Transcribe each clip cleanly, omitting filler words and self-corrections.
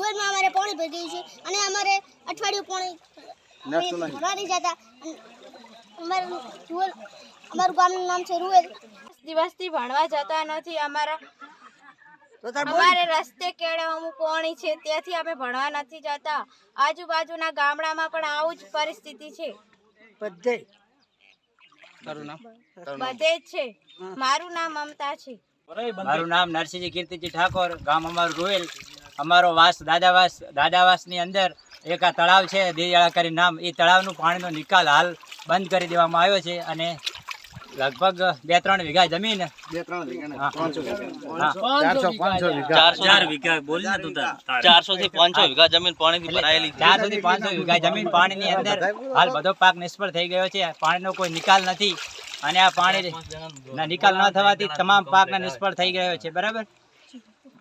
રૂવેલમાં અમારે પાણી ભરી ગયું છે અને અમારે અઠવાડિયું પાણી ભરવા નહીં જતા. અમારું ગામનું નામ છે રૂવેલ. દિવસથી ભણવા જતા નથી. અમારે રસ્તે કેળે અમુક પાણી છે, ત્યાંથી અમે ભણવા નથી જતા. આજુબાજુના ગામડામાં પણ આવું જ પરિસ્થિતિ છે. બધે જ છે. મારું નામ મમતા છે. મારું નામ નરસિંહજી કીર્તિજી ઠાકોર. ગામ અમારું રૂવેલ. અમારો વાસ દાદાવાસની અંદર એક આ તળાવ છે દેયાળા કરી નામ. એ તળાવનું પાણીનો નિકાલ હાલ બંધ કરી દેવામાં આવ્યો છે અને લગભગ 2-3 વીઘા જમીન 400 થી 500 વીઘા જમીન પાણીથી ભરાયેલી. 400 થી 500 વીઘા જમીન પાણીની અંદર હાલ બધો પાક નિષ્ફળ થઈ ગયો છે. પાણીનો કોઈ નિકાલ નથી અને આ પાણી નિકાલ ન થવાથી તમામ પાકને નિષ્ફળ થઈ ગયો છે. બરાબર.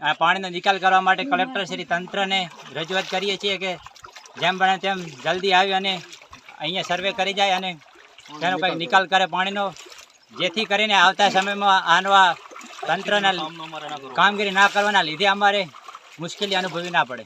આ પાણીનો નિકાલ કરવા માટે કલેક્ટર શ્રી તંત્રને રજૂઆત કરીએ છીએ કે જેમ બને તેમ જલ્દી આવી અને અહીંયા સર્વે કરી જાય અને તેનો કંઈક નિકાલ કરે પાણીનો, જેથી કરીને આવતા સમયમાં આનો તંત્રના કામગીરી ના કરવાના લીધે અમારે મુશ્કેલી અનુભવવી ના પડે.